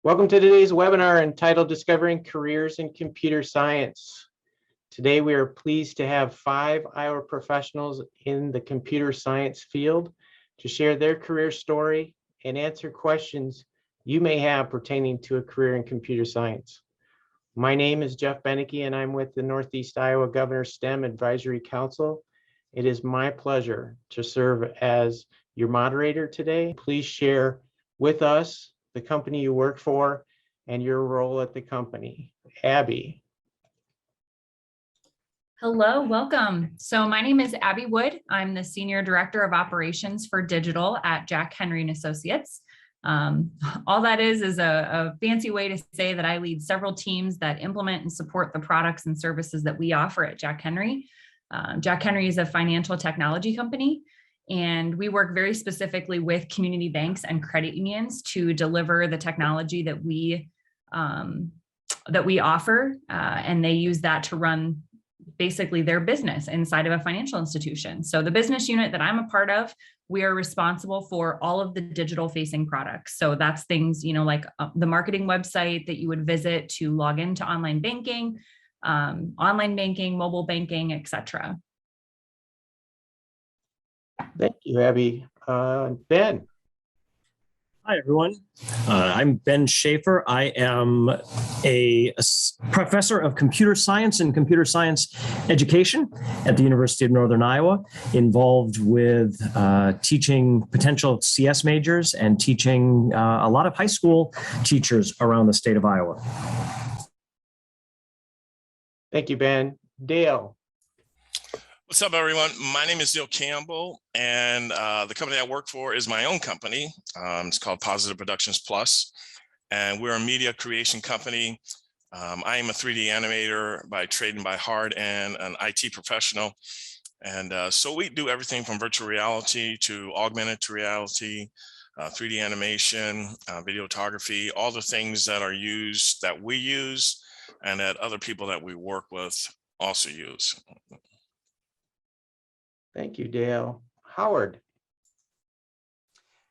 Welcome to today's webinar entitled Discovering Careers in Computer Science. Today, we are pleased to have 5 Iowa professionals in the computer science field to share their career story and answer questions you may have pertaining to a career in computer science. My name is Jeff Beneke, and I'm with the Northeast Iowa Governor STEM Advisory Council. It is my pleasure to serve as your moderator today. Please share with us the company you work for and your role at the company. Abby. Hello, welcome. So my name is Abby Wood. I'm the Senior Director of Operations for Digital at Jack Henry & Associates. All that is a fancy way to say that I lead several teams that implement and support the products and services that we offer at Jack Henry. Jack Henry is a financial technology company, and we work very specifically with community banks and credit unions to deliver the technology that we offer, and they use that to run basically their business inside of a financial institution. So the business unit that I'm a part of, we are responsible for all of the digital facing products. So that's things, like the marketing website that you would visit to log into online banking, mobile banking, etc. Thank you, Abby. Ben. Hi, everyone. I'm Ben Schaefer. I am a professor of computer science and computer science education at the University of Northern Iowa, involved with teaching potential CS majors and teaching a lot of high school teachers around the state of Iowa. Thank you, Ben. Dale. What's up, everyone? My name is Dale Campbell, and the company I work for is my own company. It's called Positive Productions Plus, and we're a media creation company. I am a 3D animator by trade and by heart, and an IT professional. And so we do everything from virtual reality to augmented reality, 3D animation, videography, all the things that we use and that other people that we work with also use. Thank you, Dale. Howard.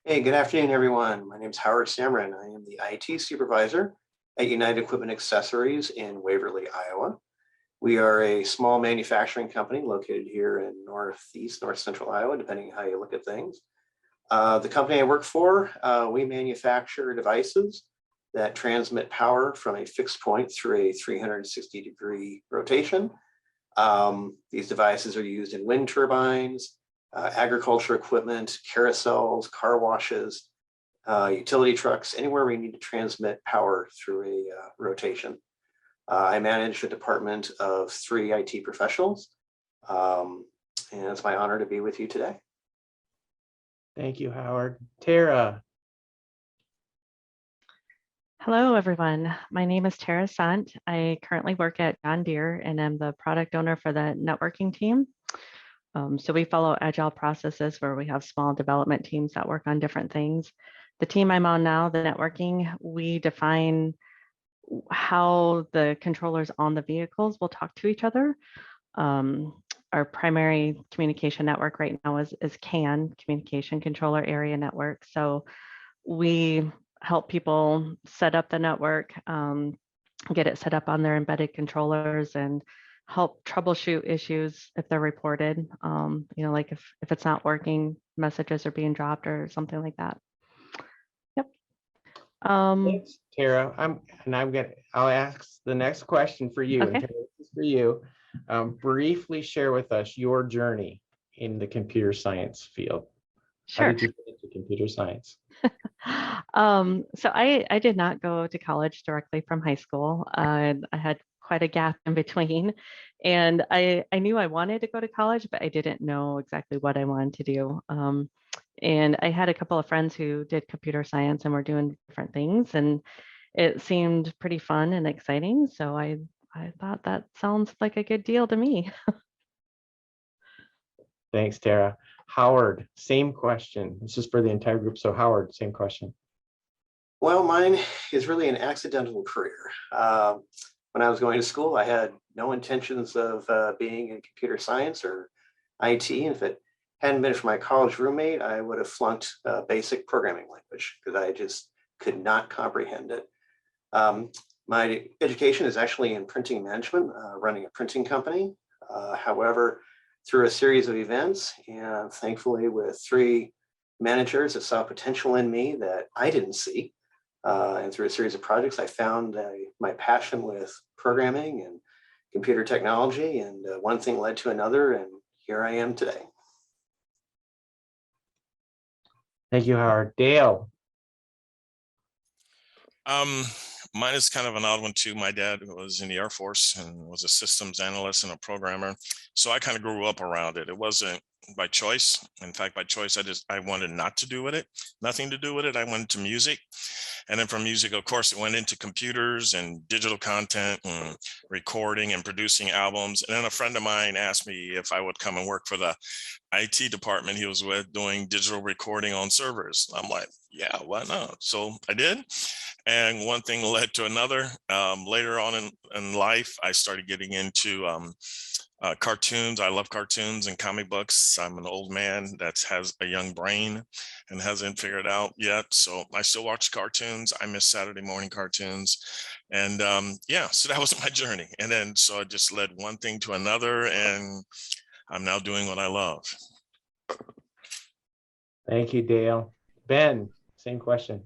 Hey, good afternoon, everyone. My name is Howard Samron. I am the IT supervisor at United Equipment Accessories in Waverly, Iowa. We are a small manufacturing company located here in north central Iowa, depending on how you look at things. The company I work for, we manufacture devices that transmit power from a fixed point through a 360-degree rotation. These devices are used in wind turbines, agriculture equipment, carousels, car washes, utility trucks, anywhere we need to transmit power through a rotation. I manage a department of 3 IT professionals, and it's my honor to be with you today. Thank you, Howard. Tara. Hello, everyone. My name is Tara Sant. I currently work at John Deere, and I'm the product owner for the networking team. So we follow agile processes where we have small development teams that work on different things. The team I'm on now, the networking, we define how the controllers on the vehicles will talk to each other. Our primary communication network right now is CAN, Communication Controller Area Network. So we help people set up the network, get it set up on their embedded controllers, and help troubleshoot issues if they're reported. Like if it's not working, messages are being dropped or something like that. Yep. Thanks, Tara. I'll ask the next question for you. Okay. And Tara, this is for you. Briefly share with us your journey in the computer science field. Sure. How did you get into computer science? So I did not go to college directly from high school. I had quite a gap in between, and I knew I wanted to go to college, but I didn't know exactly what I wanted to do. And I had a couple of friends who did computer science and were doing different things, and it seemed pretty fun and exciting. So I thought that sounds like a good deal to me. Thanks, Tara. Howard, same question. This is for the entire group. So Howard, same question. Well, mine is really an accidental career. When I was going to school, I had no intentions of being in computer science or IT. And if it hadn't been for my college roommate, I would have flunked basic programming language because I just could not comprehend it. My education is actually in printing management, running a printing company. However, through a series of events and thankfully with 3 managers that saw potential in me that I didn't see, and through a series of projects, I found my passion with programming and computer technology, and one thing led to another, and here I am today. Thank you, Howard. Dale. Mine is kind of an odd one too. My dad was in the Air Force and was a systems analyst and a programmer. So I kind of grew up around it. It wasn't by choice. In fact, by choice, I wanted not to do with it, nothing to do with it. I went into music. And then from music, of course, it went into computers and digital content and recording and producing albums. And then a friend of mine asked me if I would come and work for the IT department he was with doing digital recording on servers. I'm like, yeah, why not? So I did. And one thing led to another. Later on in life, I started getting into cartoons. I love cartoons and comic books. I'm an old man that has a young brain and hasn't figured it out yet. So I still watch cartoons. I miss Saturday morning cartoons. And yeah, so that was my journey. And then so it just led one thing to another. And I'm now doing what I love. Thank you, Dale. Ben, same question.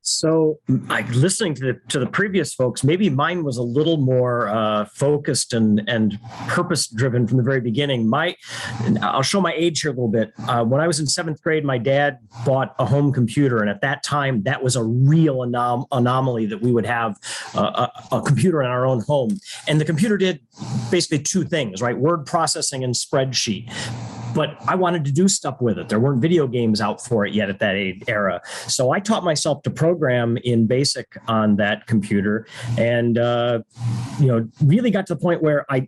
So, listening to the previous folks, maybe mine was a little more focused and purpose driven from the very beginning. I'll show my age here a little bit. When I was in 7th grade, my dad bought a home computer, and at that time, that was a real anomaly that we would have a computer in our own home. And the computer did basically 2 things, right? Word processing and spreadsheet. But I wanted to do stuff with it. There weren't video games out for it yet at that era. So I taught myself to program in BASIC on that computer, and really got to the point where I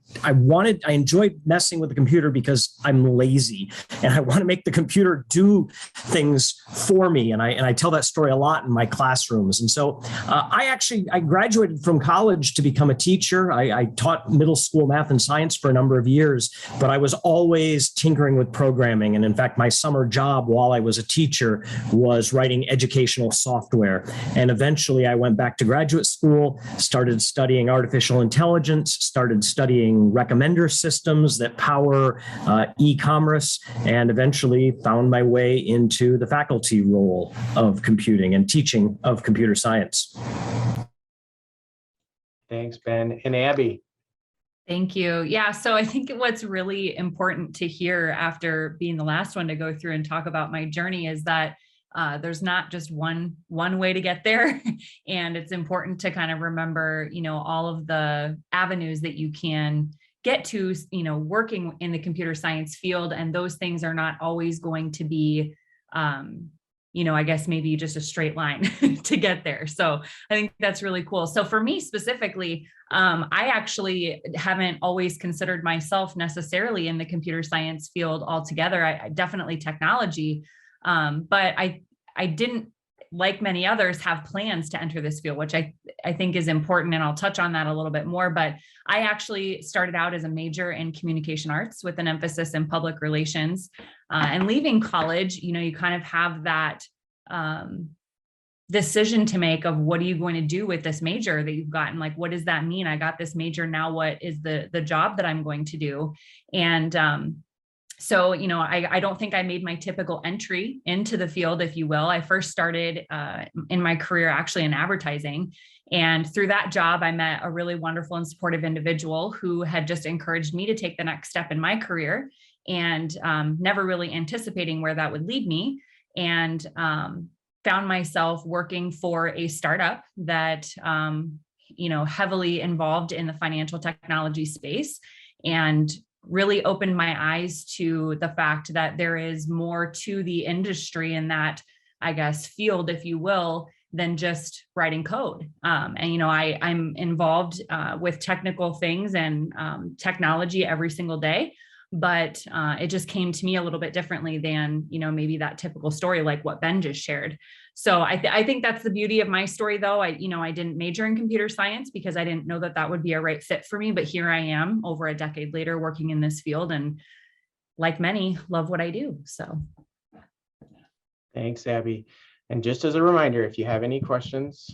enjoyed messing with the computer because I'm lazy and I want to make the computer do things for me. And I tell that story a lot in my classrooms. And so I graduated from college to become a teacher. I taught middle school math and science for a number of years, but I was always tinkering with programming. And in fact, my summer job while I was a teacher was writing educational software. And eventually I went back to graduate school, started studying artificial intelligence, started studying recommender systems that power e-commerce, and eventually found my way into the faculty role of computing and teaching of computer science. Thanks, Ben. And Abby. Thank you. Yeah, so I think what's really important to hear after being the last one to go through and talk about my journey is that there's not just one way to get there. And it's important to kind of remember, all of the avenues that you can get to, working in the computer science field. And those things are not always going to be, I guess maybe just a straight line to get there. So I think that's really cool. So for me specifically, I actually haven't always considered myself necessarily in the computer science field altogether. I definitely technology, but I didn't, like many others, have plans to enter this field, which I think is important. And I'll touch on that a little bit more, but I actually started out as a major in communication arts with an emphasis in public relations, and leaving college, you kind of have that decision to make of what are you going to do with this major that you've gotten? Like, what does that mean? I got this major. Now what is the job that I'm going to do? And so, I don't think I made my typical entry into the field, if you will. I first started in my career actually in advertising. And through that job, I met a really wonderful and supportive individual who had just encouraged me to take the next step in my career, and never really anticipating where that would lead me. And found myself working for a startup that, heavily involved in the financial technology space, and really opened my eyes to the fact that there is more to the industry in that, I guess, field, if you will, than just writing code. And, I'm involved with technical things and technology every single day, but it just came to me a little bit differently than, maybe that typical story, like what Ben just shared. So I think that's the beauty of my story, though. I didn't major in computer science because I didn't know that would be a right fit for me. But here I am over a decade later working in this field, and like many, love what I do. So thanks, Abby. And just as a reminder, if you have any questions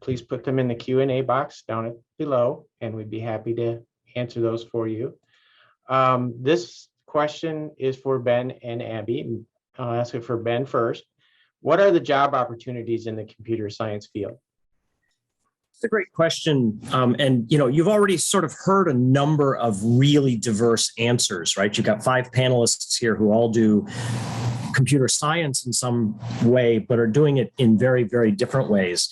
please put them in the Q&A box down below, and we'd be happy to answer those for you. This question is for Ben and Abby. I'll ask it for Ben first. What are the job opportunities in the computer science field? It's a great question. And you've already sort of heard a number of really diverse answers, right? You've got 5 panelists here who all do computer science in some way, but are doing it in very, very different ways.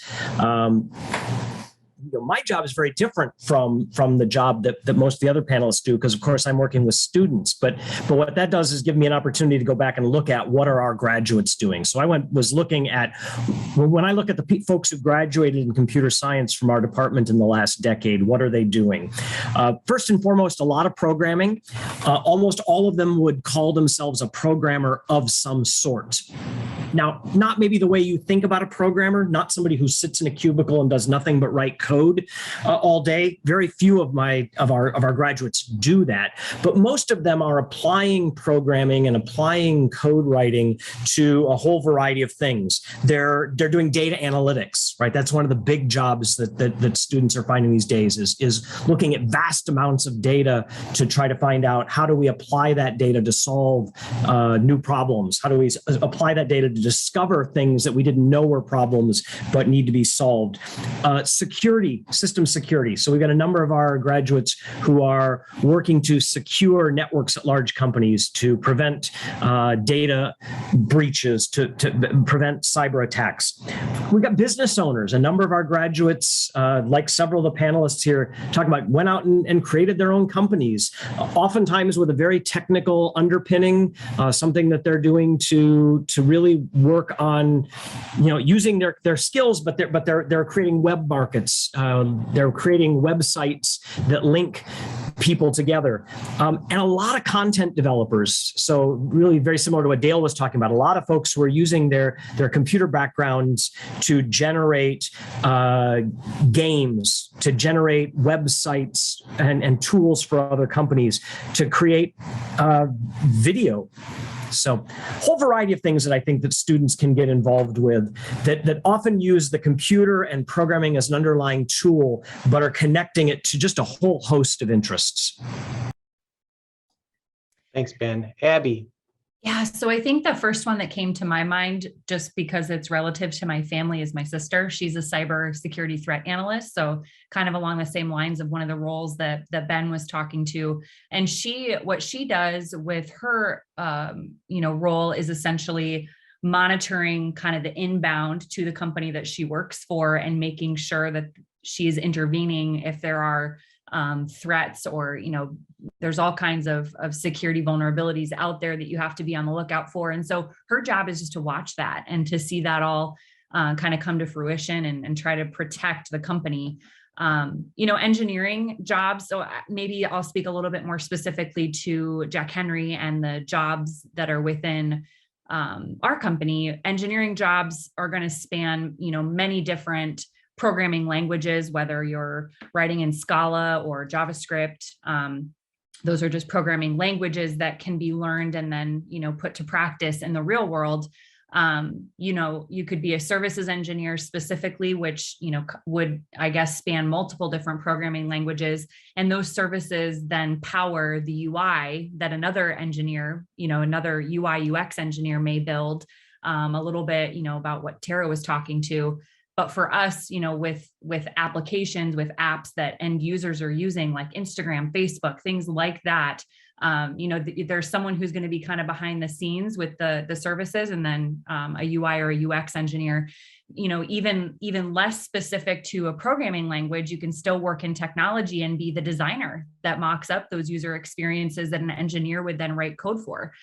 My job is very different from the job that most of the other panelists do, because of course I'm working with students. But what that does is give me an opportunity to go back and look at what are our graduates doing. So I was looking at, when I look at the folks who graduated in computer science from our department in the last decade, what are they doing? First and foremost, a lot of programming. Almost all of them would call themselves a programmer of some sort. Now, not maybe the way you think about a programmer, not somebody who sits in a cubicle and does nothing but write code all day. Very few of our graduates do that, but most of them are applying programming and applying code writing to a whole variety of things. They're doing data analytics, right? That's one of the big jobs that students are finding these days is looking at vast amounts of data to try to find out, how do we apply that data to solve new problems? How do we apply that data to discover things that we didn't know were problems but need to be solved? Security, system security. So we've got a number of our graduates who are working to secure networks at large companies to prevent data breaches, to prevent cyber attacks. We've got business owners. A number of our graduates, like several of the panelists here, talk about, went out and created their own companies, oftentimes with a very technical underpinning, something that they're doing to really work on, using their skills, but they're creating web markets. They're creating websites that link people together, and a lot of content developers. So really very similar to what Dale was talking about, a lot of folks who are using their computer backgrounds to generate games, to generate websites and tools for other companies, to create video. So a whole variety of things that I think that students can get involved with that often use the computer and programming as an underlying tool, but are connecting it to just a whole host of interests. Thanks, Ben. Abby. Yeah, so I think the first one that came to my mind, just because it's relative to my family, is my sister. She's a cybersecurity threat analyst, so kind of along the same lines of one of the roles that Ben was talking to. And what she does with her, role is essentially monitoring kind of the inbound to the company that she works for, and making sure that she's intervening if there are threats, or there's all kinds of security vulnerabilities out there that you have to be on the lookout for. And so her job is just to watch that and to see that all kind of come to fruition and try to protect the company. Engineering jobs. So maybe I'll speak a little bit more specifically to Jack Henry and the jobs that are within our company. Engineering jobs are going to span, many different programming languages, whether you're writing in Scala or JavaScript. Those are just programming languages that can be learned and then, put to practice in the real world. You could be a services engineer specifically, which, would, I guess, span multiple different programming languages. And those services then power the UI that another engineer, another UI UX engineer may build. A little bit, about what Tara was talking to. But for us, with applications, with apps that end users are using, like Instagram, Facebook, things like that, there's someone who's going to be kind of behind the scenes with the services, and then a UI or a UX engineer. Even less specific to a programming language, you can still work in technology and be the designer that mocks up those user experiences that an engineer would then write code for.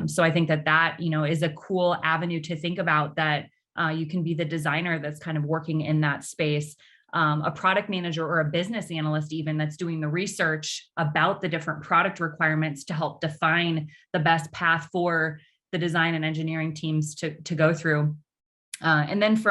So I think that is a cool avenue to think about, that you can be the designer that's kind of working in that space. A product manager or a business analyst even, that's doing the research about the different product requirements to help define the best path for the design and engineering teams to go through. And then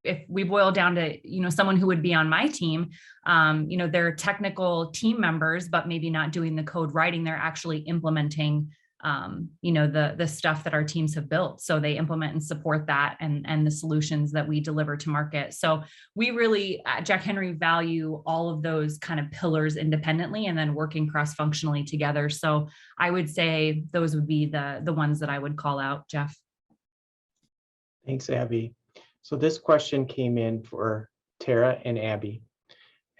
if we boil down to, someone who would be on my team, they're technical team members, but maybe not doing the code writing. They're actually implementing the stuff that our teams have built. So they implement and support that and the solutions that we deliver to market. So we really at Jack Henry value all of those kind of pillars independently and then working cross-functionally together. So I would say those would be the ones that I would call out, Jeff. Thanks, Abby. So this question came in for Tara and Abby.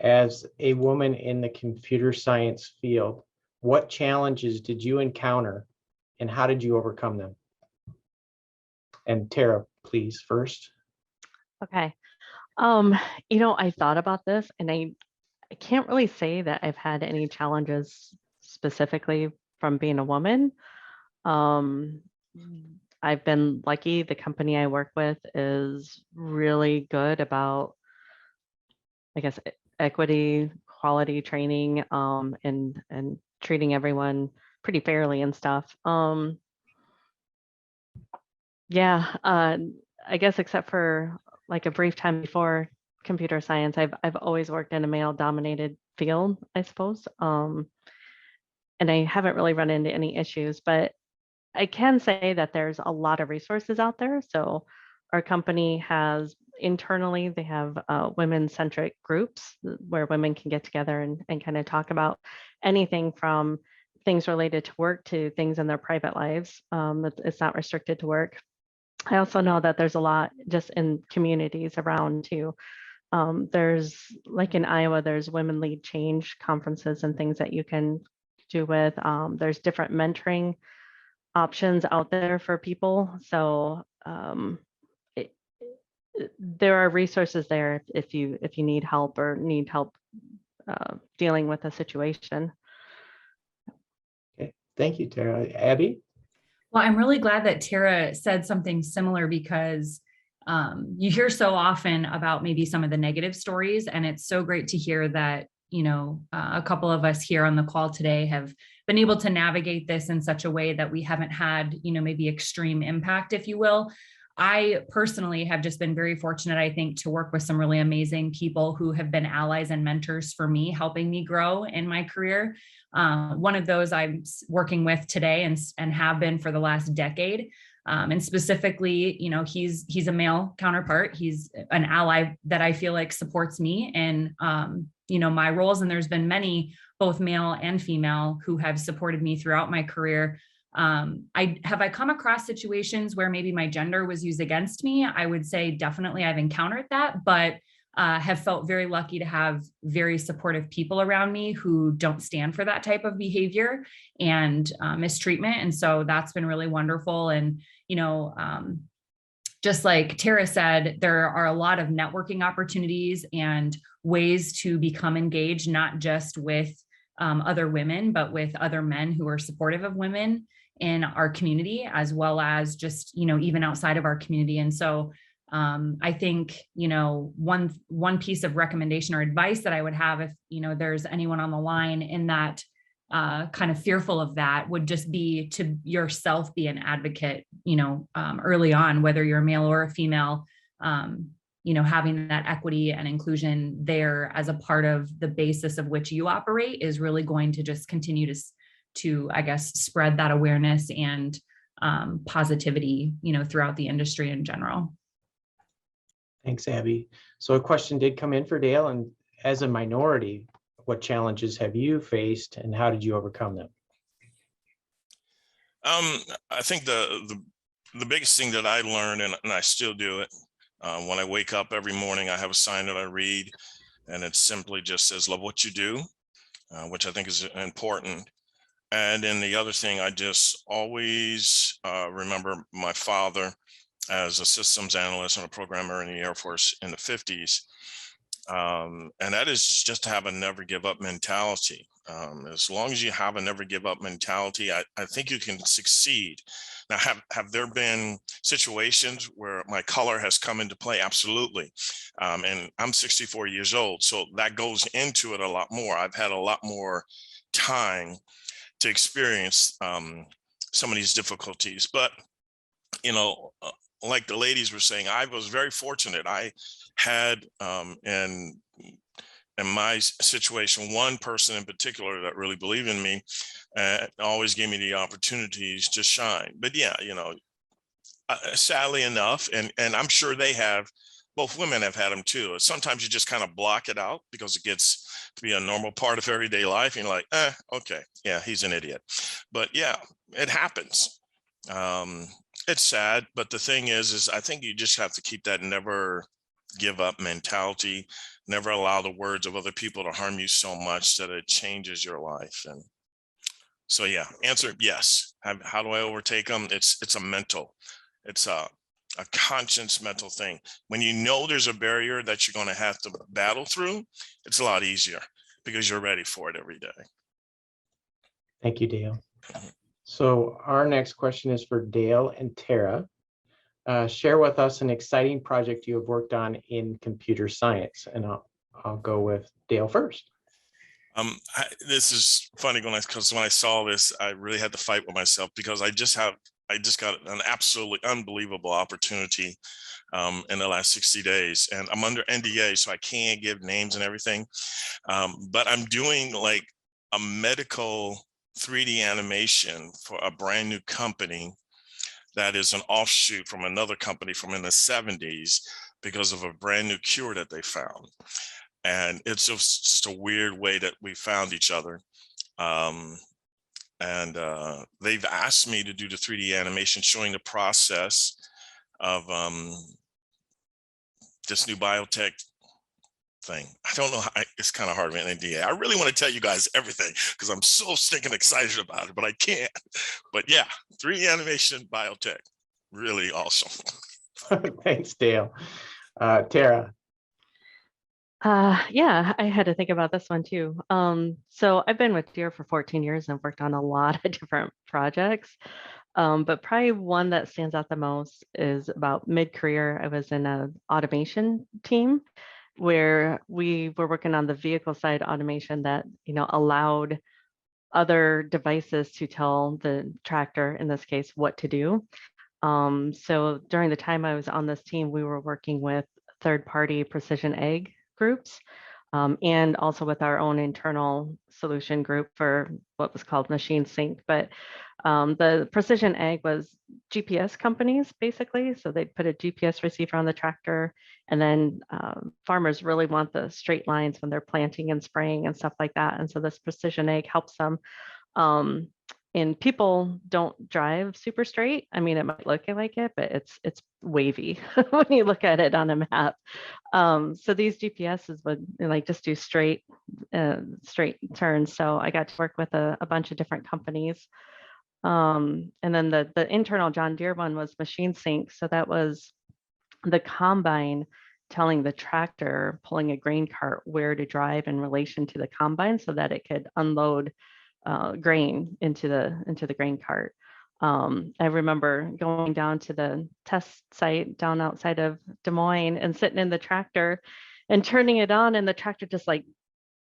As a woman in the computer science field, what challenges did you encounter and how did you overcome them? And Tara, please, first. Okay. I thought about this and I can't really say that I've had any challenges specifically from being a woman. I've been lucky. The company I work with is really good about, I guess, equity, quality training, and treating everyone pretty fairly and stuff. Yeah, I guess except for like a brief time before computer science, I've always worked in a male-dominated field, I suppose. And I haven't really run into any issues, but I can say that there's a lot of resources out there. So our company has internally, they have women-centric groups where women can get together and kind of talk about anything from things related to work to things in their private lives. It's not restricted to work. I also know that there's a lot just in communities around too. There's like in Iowa, there's women lead change conferences and things that you can do with. There's different mentoring options out there for people. So there are resources there if you need help or need help dealing with a situation. Okay, thank you, Tara. Abby? Well, I'm really glad that Tara said something similar because you hear so often about maybe some of the negative stories, and it's so great to hear that, a couple of us here on the call today have been able to navigate this in such a way that we haven't had, maybe extreme impact, if you will. I personally have just been very fortunate, I think, to work with some really amazing people who have been allies and mentors for me, helping me grow in my career. One of those I'm working with today and have been for the last decade. And specifically, he's a male counterpart. He's an ally that I feel like supports me in, my roles. And there's been many, both male and female, who have supported me throughout my career. I come across situations where maybe my gender was used against me. I would say definitely I've encountered that, but have felt very lucky to have very supportive people around me who don't stand for that type of behavior and mistreatment. And so that's been really wonderful. And, just like Tara said, there are a lot of networking opportunities and ways to become engaged, not just with other women, but with other men who are supportive of women in our community, as well as just, even outside of our community. And so I think, one piece of recommendation or advice that I would have if, there's anyone on the line in that kind of fearful of that would just be to yourself be an advocate, early on, whether you're a male or a female, having that equity and inclusion there as a part of the basis of which you operate is really going to just continue to, I guess, spread that awareness and positivity, throughout the industry in general. Thanks, Abby. So a question did come in for Dale, and as a minority, what challenges have you faced and how did you overcome them? I think the biggest thing that I learned, and I still do it, when I wake up every morning, I have a sign that I read, and it simply just says, love what you do, which I think is important. And then the other thing, I just always remember my father as a systems analyst and a programmer in the Air Force in the 50s. And that is just to have a never give up mentality. As long as you have a never give up mentality, I think you can succeed. Now, have there been situations where my color has come into play? Absolutely. And I'm 64 years old, so that goes into it a lot more. I've had a lot more time to experience some of these difficulties. But, like the ladies were saying, I was very fortunate. I had, and in my situation, one person in particular that really believed in me always gave me the opportunities to shine. But yeah, sadly enough, and I'm sure both women have had them too. Sometimes you just kind of block it out because it gets to be a normal part of everyday life. And you're like, okay, yeah, he's an idiot. But yeah, it happens. It's sad, but the thing is I think you just have to keep that never give up mentality, never allow the words of other people to harm you so much that it changes your life. And so, yeah, answer yes. How do I overtake them? It's a mental, it's a conscious mental thing. When you know there's a barrier that you're going to have to battle through, it's a lot easier because you're ready for it every day. Thank you, Dale. So our next question is for Dale and Tara. Share with us an exciting project you have worked on in computer science. And I'll go with Dale first. This is funny because when I saw this, I really had to fight with myself because I just got an absolutely unbelievable opportunity in the last 60 days, and I'm under NDA, so I can't give names and everything. But I'm doing like a medical 3D animation for a brand new company that is an offshoot from another company from in the 70s because of a brand new cure that they found. And it's just a weird way that we found each other. They've asked me to do the 3D animation showing the process of this new biotech thing. I don't know it's kind of hard with an NDA. I really want to tell you guys everything because I'm so stinking excited about it, but I can't. But yeah, 3D animation biotech, really awesome. Thanks, Dale. Tara. Yeah, I had to think about this one too. So I've been with Deere for 14 years and worked on a lot of different projects. But probably one that stands out the most is about mid-career. I was in an automation team where we were working on the vehicle side automation that, allowed other devices to tell the tractor, in this case, what to do. So during the time I was on this team, we were working with third-party precision ag groups, and also with our own internal solution group for what was called machine sync. But the precision ag was GPS companies, basically. So they'd put a GPS receiver on the tractor, and then farmers really want the straight lines when they're planting and spraying and stuff like that. And so this precision ag helps them. And people don't drive super straight. I mean, it might look like it, but it's wavy when you look at it on a map. So these GPSs would just do straight turns. So I got to work with a bunch of different companies. And then the internal John Deere one was machine sync. So that was the combine telling the tractor pulling a grain cart where to drive in relation to the combine so that it could unload grain into the grain cart. I remember going down to the test site down outside of Des Moines and sitting in the tractor and turning it on, and the tractor just like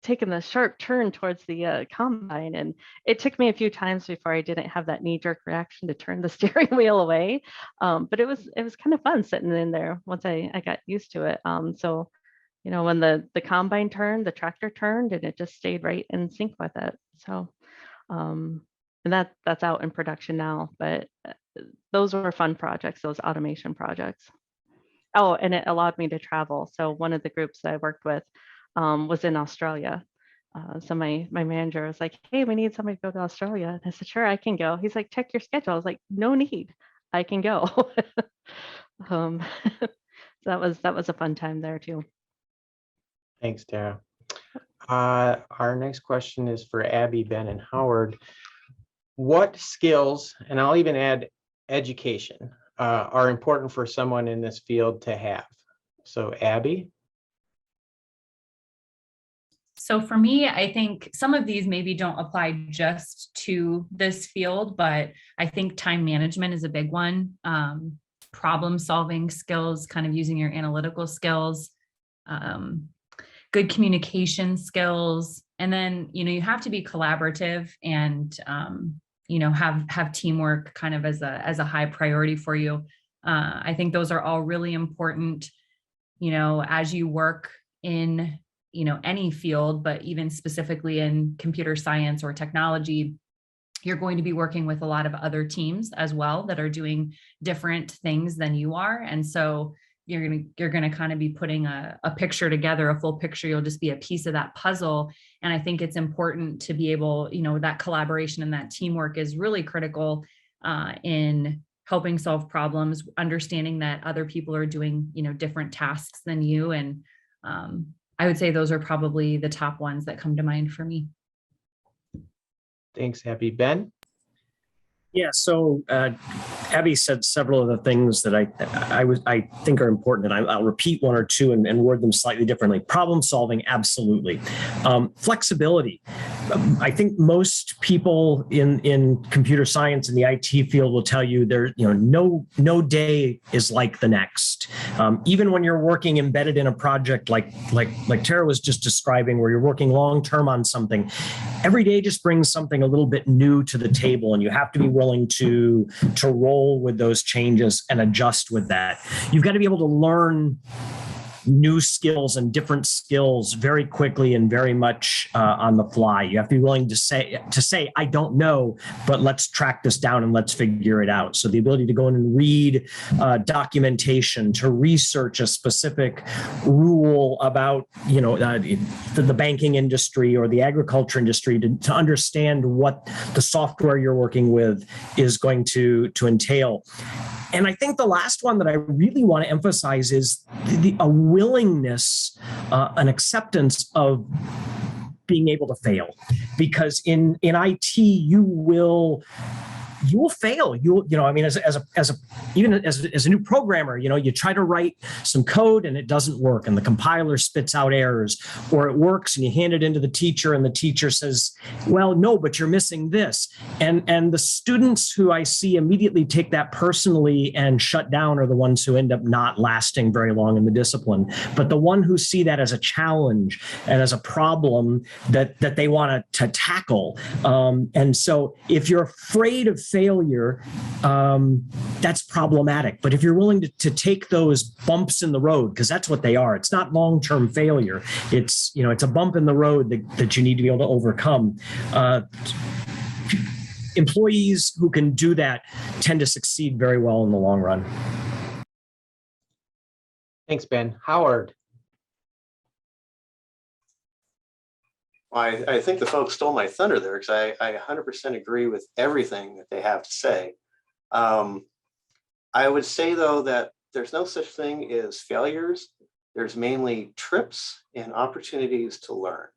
taking the sharp turn towards the combine. And it took me a few times before I didn't have that knee-jerk reaction to turn the steering wheel away. But it was kind of fun sitting in there once I got used to it. So when the combine turned, the tractor turned, and it just stayed right in sync with it. So, and that's out in production now, but those were fun projects, those automation projects. Oh, and it allowed me to travel. So one of the groups that I worked with was in Australia. So my manager was like, "Hey, we need somebody to go to Australia." And I said, "Sure, I can go." He's like, "Check your schedule." I was like, "No need, I can go." So that was a fun time there too. Thanks, Tara. Our next question is for Abby, Ben, and Howard. What skills, and I'll even add education, are important for someone in this field to have? So Abby? So for me, I think some of these maybe don't apply just to this field, but I think time management is a big one. Problem solving skills, kind of using your analytical skills, good communication skills. And then, you have to be collaborative and, have teamwork kind of as a high priority for you. I think those are all really important, as you work in any field, but even specifically in computer science or technology, you're going to be working with a lot of other teams as well that are doing different things than you are. And so you're going to kind of be putting a picture together, a full picture. You'll just be a piece of that puzzle. And I think it's important to be able, that collaboration and that teamwork is really critical in helping solve problems, understanding that other people are doing, different tasks than you. And I would say those are probably the top ones that come to mind for me. Thanks, Abby. Ben? Yeah, so Abby said several of the things that I think are important, and I'll repeat one or two and word them slightly differently. Problem solving, absolutely. Flexibility. I think most people in computer science and the IT field will tell you no day is like the next. Even when you're working embedded in a project like Tara was just describing, where you're working long term on something, every day just brings something a little bit new to the table, and you have to be willing to roll with those changes and adjust with that. You've got to be able to learn new skills and different skills very quickly and very much on the fly. You have to be willing to say, I don't know, but let's track this down and let's figure it out. So the ability to go in and read documentation, to research a specific rule about, the banking industry or the agriculture industry, to understand what the software you're working with is going to entail. And I think the last one that I really want to emphasize is a willingness, an acceptance of being able to fail. Because in IT, you will fail. Even as a new programmer, you try to write some code and it doesn't work, and the compiler spits out errors, or it works and you hand it into the teacher and the teacher says, well, no, but you're missing this. And the students who I see immediately take that personally and shut down are the ones who end up not lasting very long in the discipline. But the one who see that as a challenge and as a problem that they want to tackle. And so if you're afraid of failure, that's problematic. But if you're willing to take those bumps in the road, because that's what they are, it's not long-term failure. It's a bump in the road that you need to be able to overcome. Employees who can do that tend to succeed very well in the long run. Thanks, Ben. Howard? I think the folks stole my thunder there, because I 100% agree with everything that they have to say. I would say, though, that there's no such thing as failures. There's mainly trips and opportunities to learn.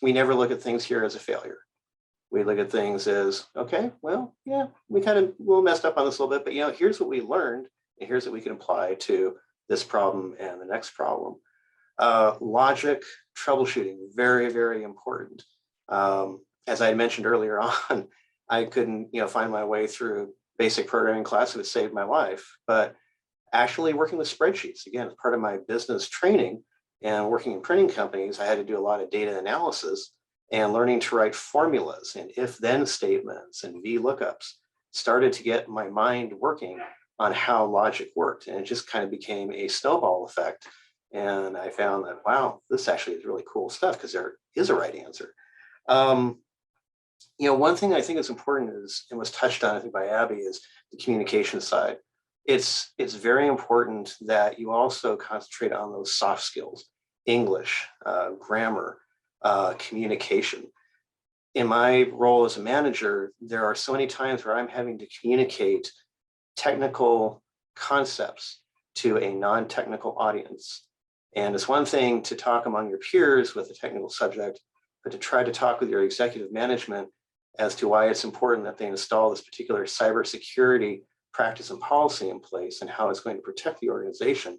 We never look at things here as a failure. We look at things as, okay, well, yeah, we messed up on this a little bit, but here's what we learned, and here's what we can apply to this problem and the next problem. Logic, troubleshooting, very, very important. As I mentioned earlier on, I couldn't, find my way through basic programming class that saved my life. But actually working with spreadsheets, again, as part of my business training and working in printing companies, I had to do a lot of data analysis and learning to write formulas and if-then statements and VLOOKUPs started to get my mind working on how logic worked. And it just kind of became a snowball effect. And I found that, wow, this actually is really cool stuff, because there is a right answer. One thing I think is important is, and was touched on, I think, by Abby, is the communication side. It's very important that you also concentrate on those soft skills, English, grammar, communication. In my role as a manager, there are so many times where I'm having to communicate technical concepts to a non-technical audience. And it's one thing to talk among your peers with a technical subject, but to try to talk with your executive management as to why it's important that they install this particular cybersecurity practice and policy in place and how it's going to protect the organization,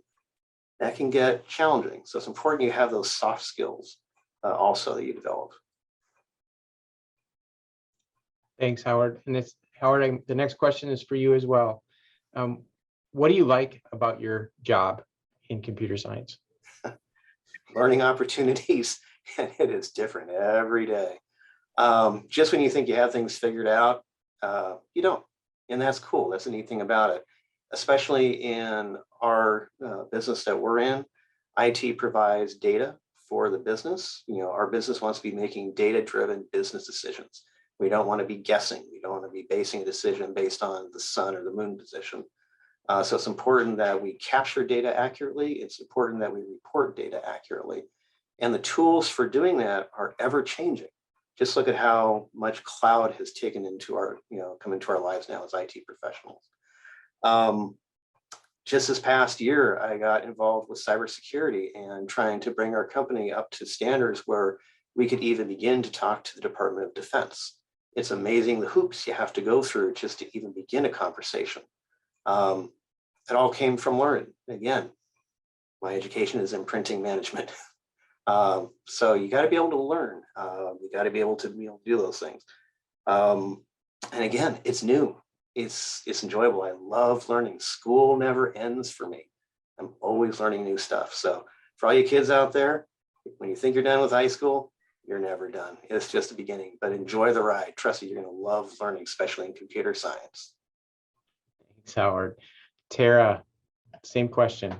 that can get challenging. So it's important you have those soft skills also that you develop. Thanks, Howard. And Howard, the next question is for you as well. What do you like about your job in computer science? Learning opportunities, and it is different every day. Just when you think you have things figured out, you don't. And that's cool. That's the neat thing about it. Especially in our business that we're in, IT provides data for the business. Our business wants to be making data-driven business decisions. We don't want to be guessing. We don't want to be basing a decision based on the sun or the moon position. So it's important that we capture data accurately. It's important that we report data accurately. And the tools for doing that are ever changing. Just look at how much cloud has taken into our, come into our lives now as IT professionals. Just this past year, I got involved with cybersecurity and trying to bring our company up to standards where we could even begin to talk to the Department of Defense. It's amazing the hoops you have to go through just to even begin a conversation. It all came from learning. Again, my education is in printing management. So you got to be able to learn. You got to be able to do those things. And again, it's new. It's enjoyable. I love learning. School never ends for me. I'm always learning new stuff. So for all you kids out there, when you think you're done with high school, you're never done. It's just the beginning, but enjoy the ride. Trust me, you're going to love learning, especially in computer science. Thanks, Howard. Tara, same question.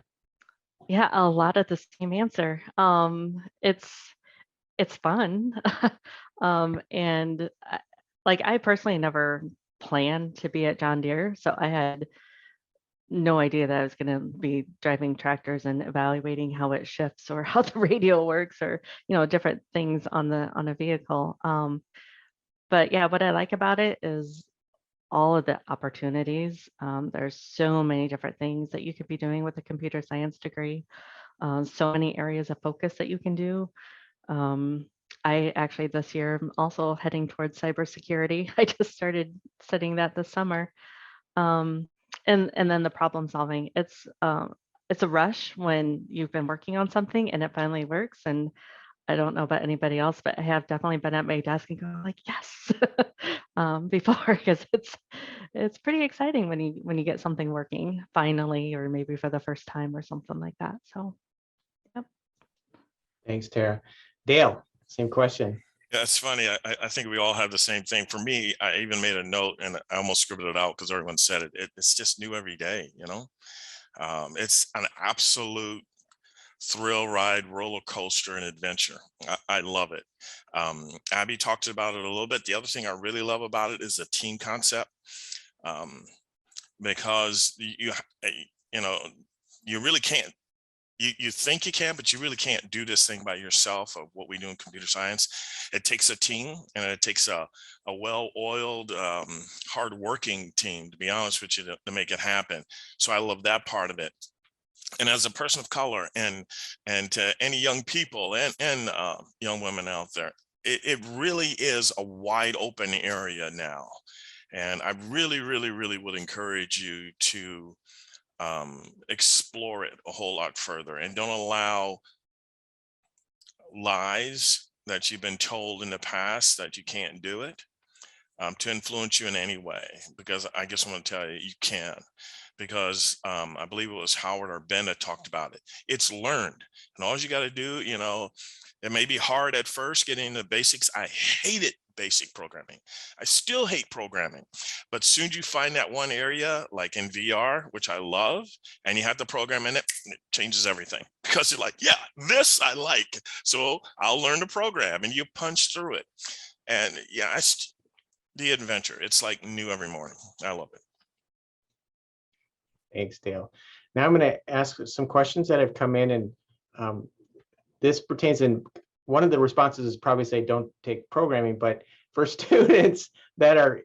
Yeah, a lot of the same answer. It's fun. And I personally never planned to be at John Deere, so I had no idea that I was going to be driving tractors and evaluating how it shifts or how the radio works or different things on a vehicle. But yeah, what I like about it is all of the opportunities. There's so many different things that you could be doing with a computer science degree. So many areas of focus that you can do. I actually this year am also heading towards cybersecurity. I just started studying that this summer. And then the problem solving. It's a rush when you've been working on something and it finally works. And I don't know about anybody else, but I have definitely been at my desk and going like, yes, before, because it's pretty exciting when you get something working finally, or maybe for the first time or something like that. So, yep. Thanks, Tara. Dale, same question. Yeah, it's funny. I think we all have the same thing. For me, I even made a note and I almost scribbled it out because everyone said it. It's just new every day, It's an absolute thrill ride, roller coaster, and adventure. I love it. Abby talked about it a little bit. The other thing I really love about it is the team concept, because you really can't. You think you can, but you really can't do this thing by yourself of what we do in computer science. It takes a team, and it takes a well-oiled, hard-working team, to be honest with you, to make it happen. So I love that part of it. And as a person of color and to any young people and young women out there, it really is a wide open area now. And I really, really, really would encourage you to explore it a whole lot further and don't allow lies that you've been told in the past that you can't do it to influence you in any way, because I guess I'm going to tell you, you can, because I believe it was Howard or Ben that talked about it. It's learned, and all you got to do, it may be hard at first getting the basics. I hated basic programming. I still hate programming, but soon you find that one area like in VR, which I love, and you have to program in it, and it changes everything, because you're like, yeah, this I like, so I'll learn to program, and you punch through it. And yeah, the adventure, it's like new every morning. I love it. Thanks, Dale. Now I'm going to ask some questions that have come in, and this pertains in one of the responses is probably say don't take programming, but for students that are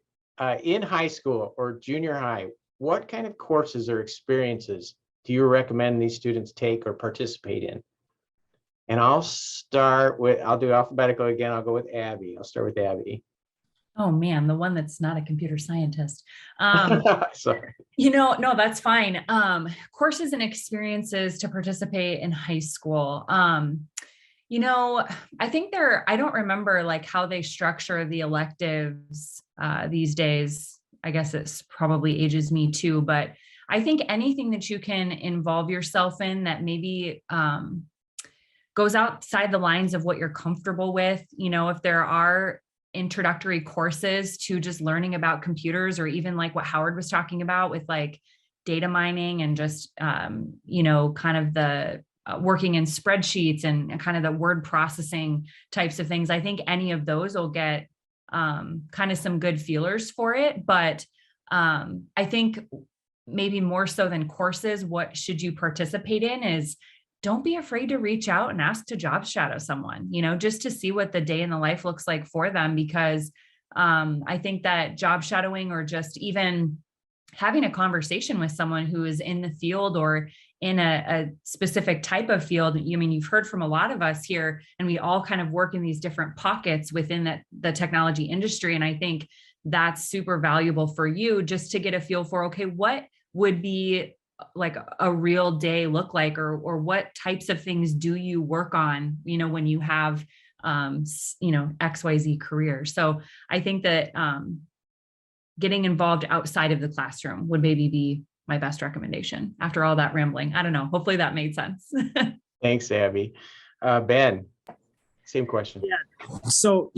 in high school or junior high, what kind of courses or experiences do you recommend these students take or participate in? And I'll do alphabetical again. I'll go with Abby. I'll start with Abby. Oh man, the one that's not a computer scientist. Sorry. No, that's fine. Courses and experiences to participate in high school. I think I don't remember like how they structure the electives these days. I guess it's probably ages me too, but I think anything that you can involve yourself in that maybe goes outside the lines of what you're comfortable with, if there are introductory courses to just learning about computers, or even like what Howard was talking about with like data mining and just, kind of the working in spreadsheets and kind of the word processing types of things, I think any of those will get kind of some good feelers for it. But I think maybe more so than courses, what should you participate in is don't be afraid to reach out and ask to job shadow someone, just to see what the day in the life looks like for them. Because I think that job shadowing or just even having a conversation with someone who is in the field or in a specific type of field, you've heard from a lot of us here, and we all kind of work in these different pockets within the technology industry. And I think that's super valuable for you just to get a feel for, okay, what would be like a real day look like, or what types of things do you work on, when you have, XYZ career. So I think that getting involved outside of the classroom would maybe be my best recommendation after all that rambling. I don't know. Hopefully that made sense. Thanks, Abby. Ben, same question. Yeah. So,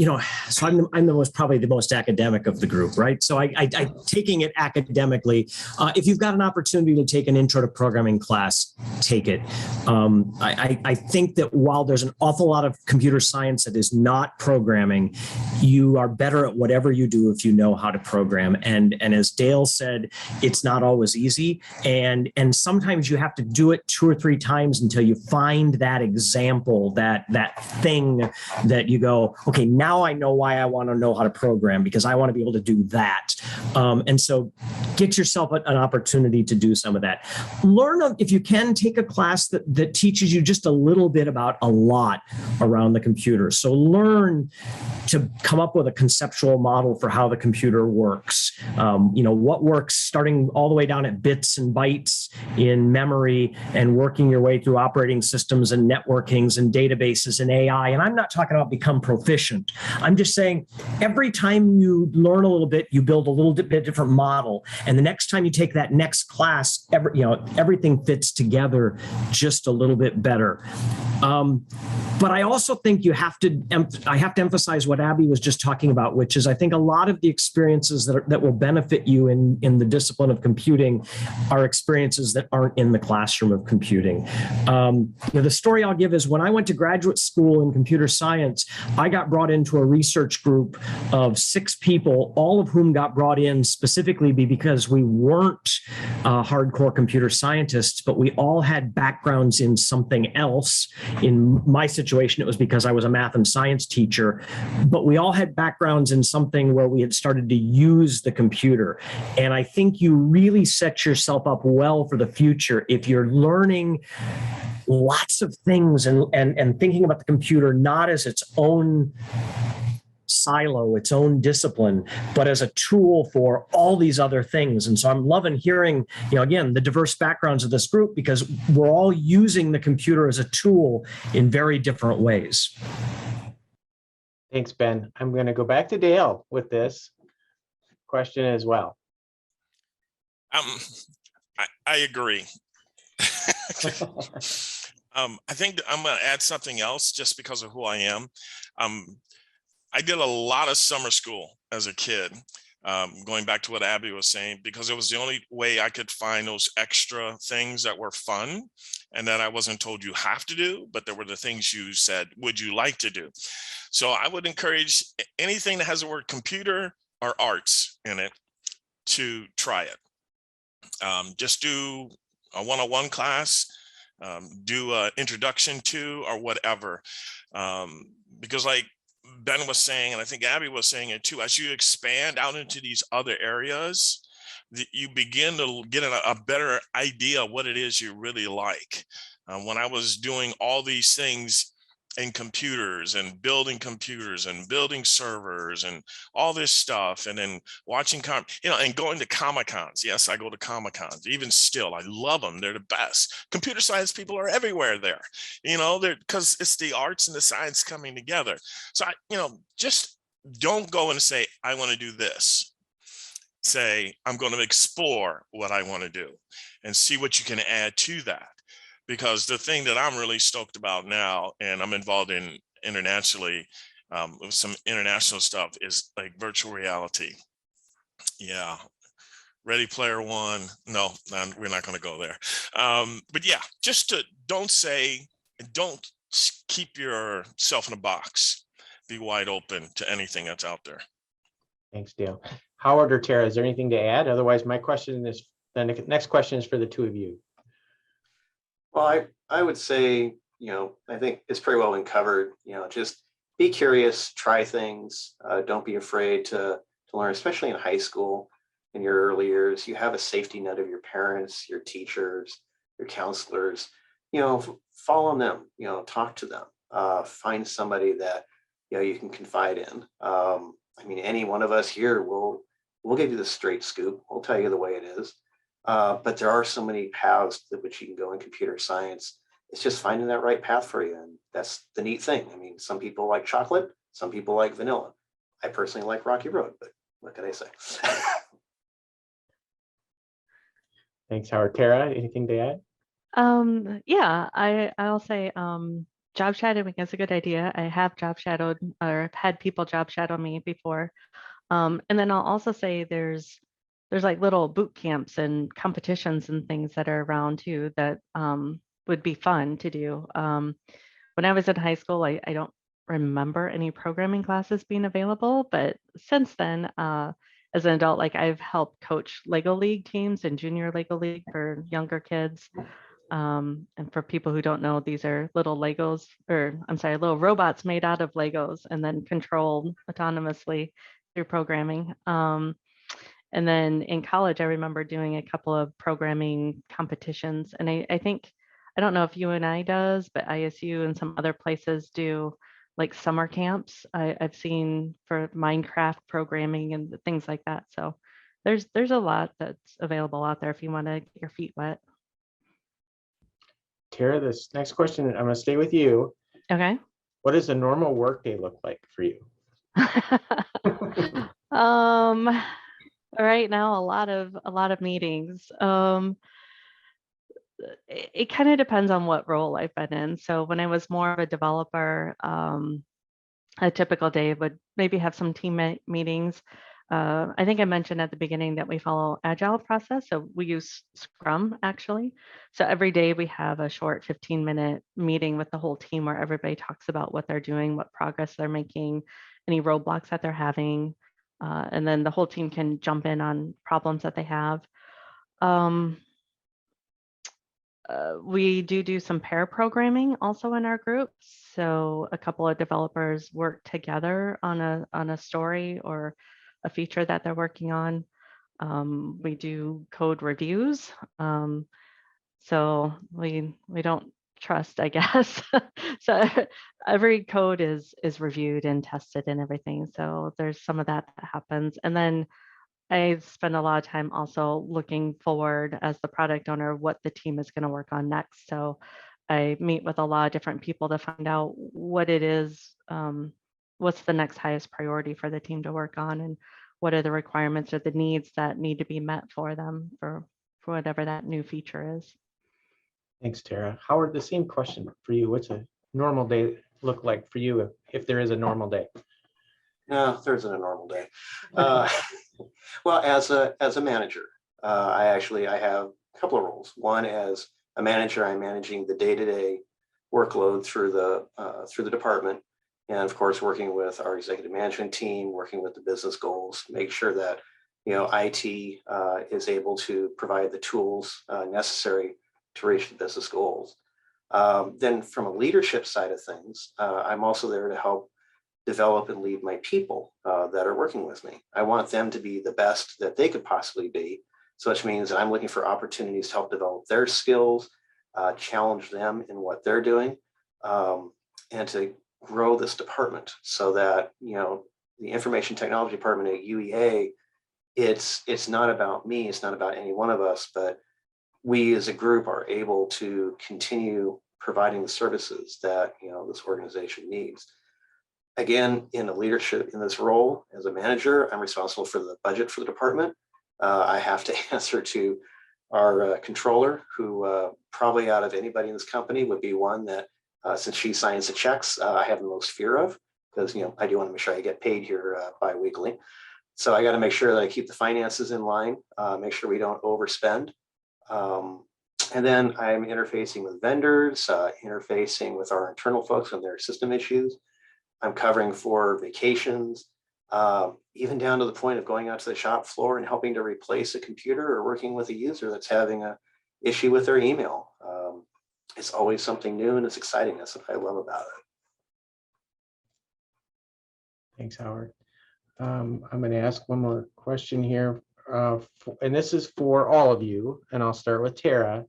I'm probably the most academic of the group, right? So I taking it academically, if you've got an opportunity to take an intro to programming class, take it. I think that while there's an awful lot of computer science that is not programming, you are better at whatever you do if you know how to program. And as Dale said, it's not always easy. And sometimes you have to do it 2 or 3 times until you find that example, that thing that you go, okay, now I know why I want to know how to program, because I want to be able to do that. And so get yourself an opportunity to do some of that. Learn, if you can, take a class that teaches you just a little bit about a lot around the computer. So learn to come up with a conceptual model for how the computer works. What works, starting all the way down at bits and bytes in memory and working your way through operating systems and networkings and databases and AI. And I'm not talking about become proficient. I'm just saying every time you learn a little bit, you build a little bit different model. And the next time you take that next class, everything fits together just a little bit better. But I also think I have to emphasize what Abby was just talking about, which is I think a lot of the experiences that will benefit you in the discipline of computing are experiences that aren't in the classroom of computing. The story I'll give is when I went to graduate school in computer science, I got brought into a research group of 6 people, all of whom got brought in specifically because we weren't hardcore computer scientists, but we all had backgrounds in something else. In my situation, it was because I was a math and science teacher, but we all had backgrounds in something where we had started to use the computer. And I think you really set yourself up well for the future if you're learning lots of things and thinking about the computer not as its own silo, its own discipline, but as a tool for all these other things. And so I'm loving hearing, again, the diverse backgrounds of this group, because we're all using the computer as a tool in very different ways. Thanks, Ben. I'm going to go back to Dale with this question as well. I agree. I think I'm going to add something else just because of who I am. I did a lot of summer school as a kid, going back to what Abby was saying, because it was the only way I could find those extra things that were fun and that I wasn't told you have to do, but there were the things you said, would you like to do? So I would encourage anything that has the word computer or arts in it to try it. Just do a one-on-one class, do an introduction to or whatever. Because like Ben was saying, and I think Abby was saying it too, as you expand out into these other areas, you begin to get a better idea of what it is you really like. When I was doing all these things in computers and building servers and all this stuff, and then watching and going to Comic-Cons. Yes, I go to Comic-Cons. Even still, I love them. They're the best. Computer science people are everywhere there, because it's the arts and the science coming together. So just don't go and say, I want to do this. Say, I'm going to explore what I want to do and see what you can add to that. Because the thing that I'm really stoked about now, and I'm involved in internationally with some international stuff, is like virtual reality. Yeah, Ready Player One. No, we're not going to go there. But yeah, just don't keep yourself in a box. Be wide open to anything that's out there. Thanks, Dale. Howard or Tara, is there anything to add? Otherwise, my question is, the next question is for the two of you. Well, I would say, I think it's pretty well been covered. Just be curious, try things. Don't be afraid to learn, especially in high school. In your early years, you have a safety net of your parents, your teachers, your counselors. Follow on them. Talk to them. Find somebody that you can confide in. Any one of us here will give you the straight scoop. We'll tell you the way it is. But there are so many paths that which you can go in computer science. It's just finding that right path for you, and that's the neat thing. Some people like chocolate, some people like vanilla. I personally like Rocky Road, but what can I say? Thanks, Howard. Tara, anything to add? Yeah, I'll say job shadowing is a good idea. I have job shadowed or had people job shadow me before. And then I'll also say there's like little boot camps and competitions and things that are around too that would be fun to do. When I was in high school, I don't remember any programming classes being available, but since then, as an adult, like I've helped coach Lego League teams and junior Lego League for younger kids. And for people who don't know, these are little Legos, or I'm sorry, little robots made out of Legos and then controlled autonomously through programming. And then in college, I remember doing a couple of programming competitions. And I think, I don't know if UNI does, but ISU and some other places do like summer camps. I've seen for Minecraft programming and things like that. So there's a lot that's available out there if you want to get your feet wet. Tara, this next question, I'm going to stay with you. Okay. What does a normal workday look like for you? Right now, a lot of meetings. It kind of depends on what role I've been in. So when I was more of a developer, a typical day would maybe have some team meetings. I think I mentioned at the beginning that we follow agile process. So we use Scrum actually. So every day we have a short 15-minute meeting with the whole team where everybody talks about what they're doing, what progress they're making, any roadblocks that they're having. And then the whole team can jump in on problems that they have. We do some pair programming also in our group. So a couple of developers work together on a story or a feature that they're working on. We do code reviews. So we don't trust, I guess. So every code is reviewed and tested and everything. So there's some of that happens. And then I spend a lot of time also looking forward as the product owner, what the team is going to work on next. So I meet with a lot of different people to find out what it is, what's the next highest priority for the team to work on, and what are the requirements or the needs that need to be met for them for whatever that new feature is. Thanks, Tara. Howard, the same question for you. What's a normal day look like for you if there is a normal day? No, there isn't a normal day. Well, as a manager, I have a couple of roles. One, as a manager, I'm managing the day-to-day workload through the department, and of course, working with our executive management team, working with the business goals, make sure that IT is able to provide the tools necessary to reach the business goals. Then, from a leadership side of things, I'm also there to help develop and lead my people that are working with me. I want them to be the best that they could possibly be. So which means that I'm looking for opportunities to help develop their skills, challenge them in what they're doing, and to grow this department so that, the information technology department at UEA, it's not about me, it's not about any one of us, but we as a group are able to continue providing the services that, this organization needs. Again, in the leadership in this role as a manager, I'm responsible for the budget for the department. I have to answer to our controller, who probably out of anybody in this company would be one that, since she signs the checks, I have the most fear of, because I do want to make sure I get paid here bi-weekly. So I got to make sure that I keep the finances in line, make sure we don't overspend. And then I'm interfacing with vendors, interfacing with our internal folks on their system issues. I'm covering for vacations, even down to the point of going out to the shop floor and helping to replace a computer or working with a user that's having an issue with their email. It's always something new and it's exciting. That's what I love about it. Thanks, Howard. I'm going to ask one more question here, and this is for all of you, and I'll start with Tara.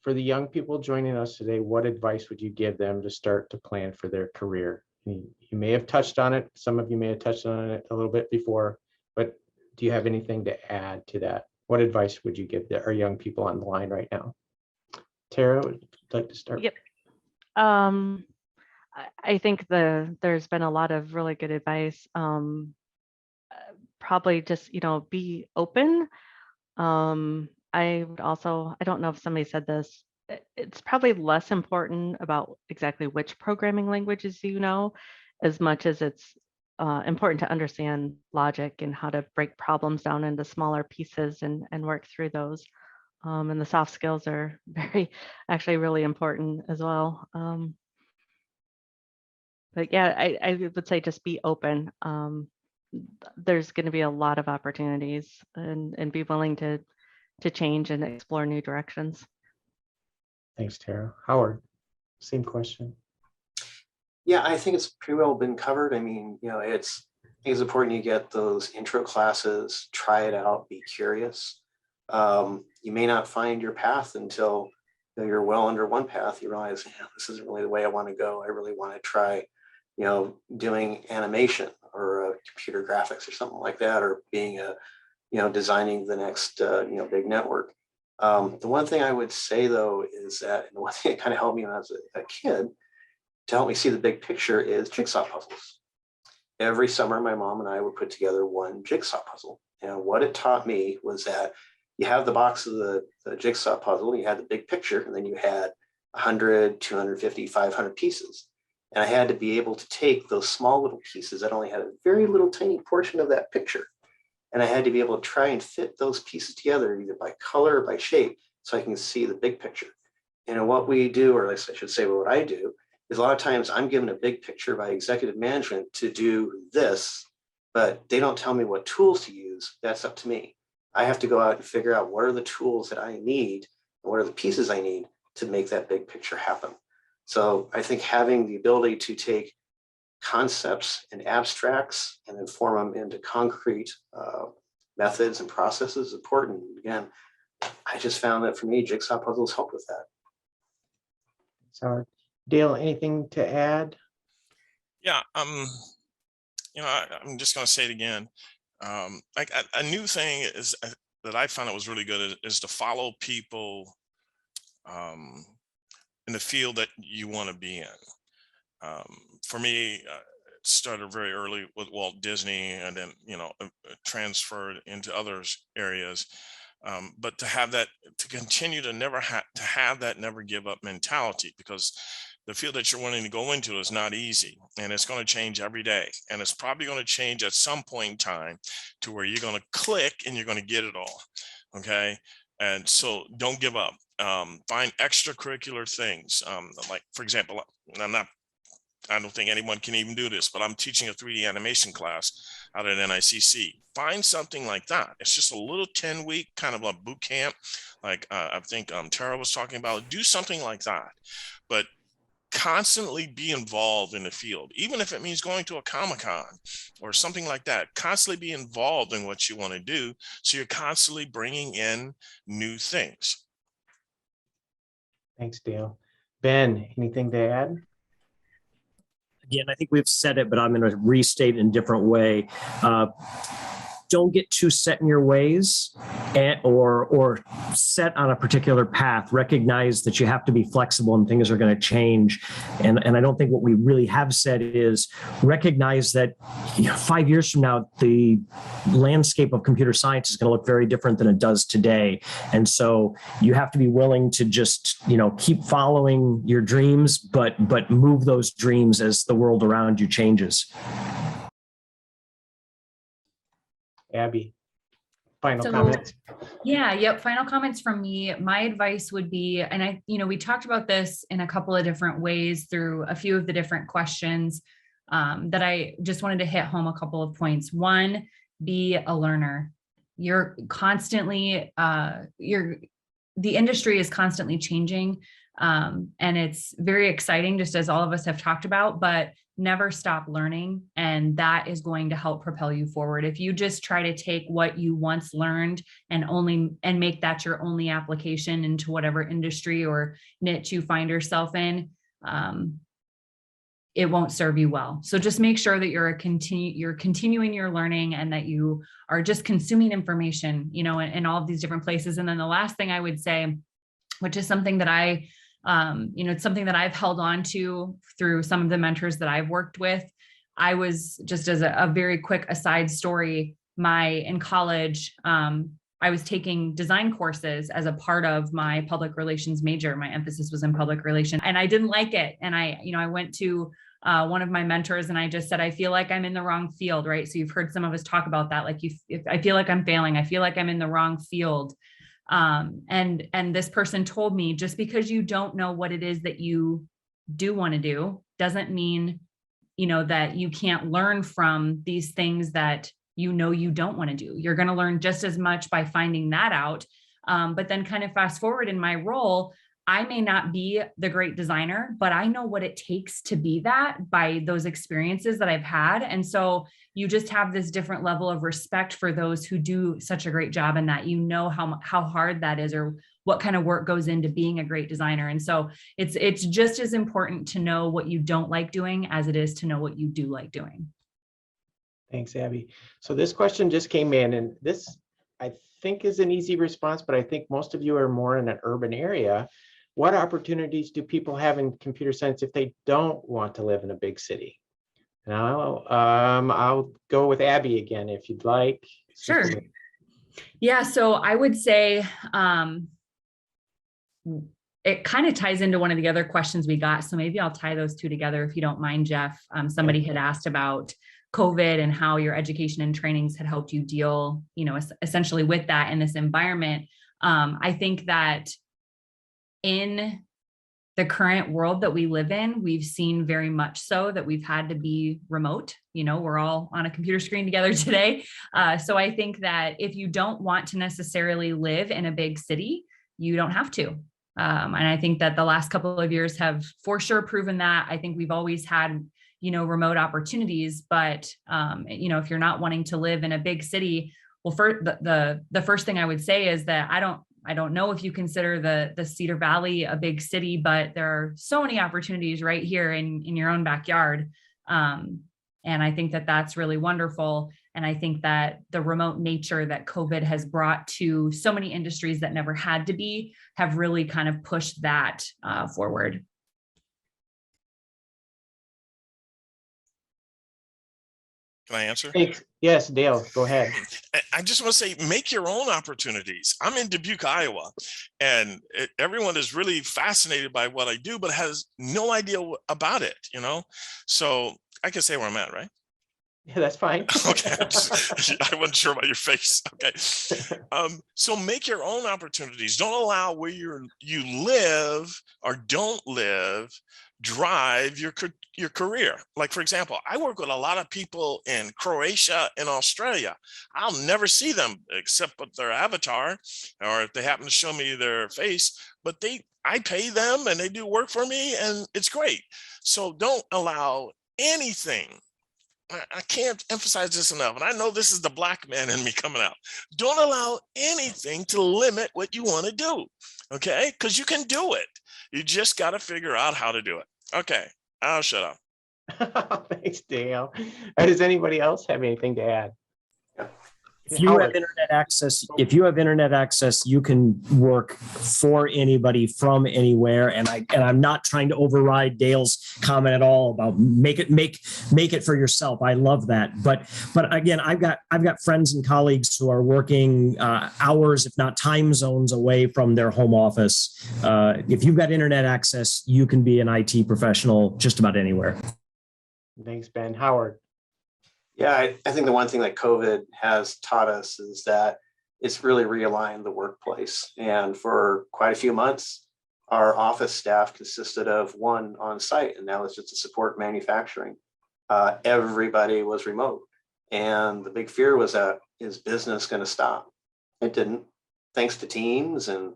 For the young people joining us today, what advice would you give them to start to plan for their career? You may have touched on it. Some of you may have touched on it a little bit before, but do you have anything to add to that? What advice would you give our young people on the line right now? Tara, would you like to start? Yep. I think there's been a lot of really good advice. Probably just, be open. I would also, I don't know if somebody said this, it's probably less important about exactly which programming languages as much as it's important to understand logic and how to break problems down into smaller pieces and work through those. And the soft skills are actually really important as well. But yeah, I would say just be open. There's going to be a lot of opportunities and be willing to change and explore new directions. Thanks, Tara. Howard, same question. Yeah, I think it's pretty well been covered. I mean, it's important you get those intro classes, try it out, be curious. You may not find your path until you're well under one path. You realize, this isn't really the way I want to go. I really want to try, doing animation or computer graphics or something like that, or being designing the next, big network. The one thing I would say though is that, and the one thing that kind of helped me when I was a kid to help me see the big picture is jigsaw puzzles. Every summer, my mom and I would put together one jigsaw puzzle. And what it taught me was that you have the box of the jigsaw puzzle, you had the big picture, and then you had 100, 250, 500 pieces. And I had to be able to take those small little pieces that only had a very little tiny portion of that picture. And I had to be able to try and fit those pieces together either by color or by shape so I can see the big picture. And what we do, or at least I should say what I do, is a lot of times I'm given a big picture by executive management to do this, but they don't tell me what tools to use. That's up to me. I have to go out and figure out what are the tools that I need and what are the pieces I need to make that big picture happen. So I think having the ability to take concepts and abstracts and then form them into concrete methods and processes is important. Again, I just found that for me, jigsaw puzzles help with that. So, Dale, anything to add? Yeah, I'm just going to say it again. Like a new thing is that I found it was really good is to follow people in the field that you want to be in. For me, it started very early with Walt Disney, and then transferred into other areas. But to have that, to continue to have that never give up mentality, because the field that you're wanting to go into is not easy, and it's going to change every day, and it's probably going to change at some point in time to where you're going to click and you're going to get it all. Okay, and so don't give up. Find extracurricular things, like, for example, I don't think anyone can even do this, but I'm teaching a 3D animation class out at NICC. Find something like that. It's just a little 10-week kind of a boot camp, like I think Tara was talking about. Do something like that, but constantly be involved in the field, even if it means going to a Comic-Con or something like that. Constantly be involved in what you want to do, so you're constantly bringing in new things. Thanks, Dale. Ben, anything to add? Again, I think we've said it, but I'm going to restate it in a different way. Don't get too set in your ways or set on a particular path. Recognize that you have to be flexible and things are going to change. And I don't think what we really have said is recognize that 5 years from now, the landscape of computer science is going to look very different than it does today. And so you have to be willing to just, keep following your dreams, but move those dreams as the world around you changes. Abby, final So- comments? Yeah, yep. Final comments from me. My advice would be, and we talked about this in a couple of different ways through a few of the different questions that I just wanted to hit home a couple of points. One, be a learner. You're constantly, the industry is constantly changing. And it's very exciting, just as all of us have talked about, but never stop learning. And that is going to help propel you forward. If you just try to take what you once learned and make that your only application into whatever industry or niche you find yourself in, it won't serve you well. So just make sure that you're continuing your learning and that you are just consuming information, in all of these different places. And then the last thing I would say, which is something that it's something that I've held on to through some of the mentors that I've worked with. I was, just as a very quick aside story, in college, I was taking design courses as a part of my public relations major. My emphasis was in public relations and I didn't like it. And I went to one of my mentors and I just said, I feel like I'm in the wrong field, right? So you've heard some of us talk about that. Like if I feel like I'm failing, I feel like I'm in the wrong field. And this person told me, just because you don't know what it is that you do want to do doesn't mean, that you can't learn from these things that you don't want to do. You're going to learn just as much by finding that out. But then kind of fast forward in my role, I may not be the great designer, but I know what it takes to be that by those experiences that I've had. And so you just have this different level of respect for those who do such a great job, and that how hard that is, or what kind of work goes into being a great designer. And so it's just as important to know what you don't like doing as it is to know what you do like doing. Thanks, Abby. So this question just came in, and this I think is an easy response, but I think most of you are more in an urban area. What opportunities do people have in computer science if they don't want to live in a big city? And I'll go with Abby again, if you'd like. Sure. Yeah, so I would say it kind of ties into one of the other questions we got. So maybe I'll tie those two together if you don't mind, Jeff. Somebody had asked about COVID and how your education and trainings had helped you deal, essentially with that in this environment. I think that in the current world that we live in, we've seen very much so that we've had to be remote. We're all on a computer screen together today. So I think that if you don't want to necessarily live in a big city, you don't have to. And I think that the last couple of years have for sure proven that. I think we've always had, remote opportunities, but if you're not wanting to live in a big city, well, for the first thing I would say is that I don't know if you consider the Cedar Valley a big city, but there are so many opportunities right here in your own backyard. And I think that that's really wonderful. And I think that the remote nature that COVID has brought to so many industries that never had to be have really kind of pushed that forward. Can I answer? Thanks. Yes, Dale, go ahead. I just want to say, make your own opportunities. I'm in Dubuque, Iowa, and everyone is really fascinated by what I do, but has no idea about it, So I can say where I'm at, right? Yeah, that's fine. Okay. I wasn't sure about your face. Okay. So make your own opportunities. Don't allow where you live or don't live drive your career. Like, for example, I work with a lot of people in Croatia and Australia. I'll never see them except with their avatar, or if they happen to show me their face, but I pay them and they do work for me, and it's great. So don't allow anything. I can't emphasize this enough. And I know this is the black man in me coming out. Don't allow anything to limit what you want to do. Okay. Because you can do it. You just got to figure out how to do it. Okay. I'll shut up. Thanks, Dale. Does anybody else have anything to add? If you have internet access, you can work for anybody from anywhere. And I'm not trying to override Dale's comment at all about make it for yourself. I love that. But again, I've got friends and colleagues who are working hours, if not time zones, away from their home office. If you've got internet access, you can be an IT professional just about anywhere. Thanks, Ben. Howard. Yeah, I think the one thing that COVID has taught us is that it's really realigned the workplace. And for quite a few months, our office staff consisted of one on site, and that was just to support manufacturing. Everybody was remote. And the big fear was that, is business going to stop? It didn't. Thanks to Teams and,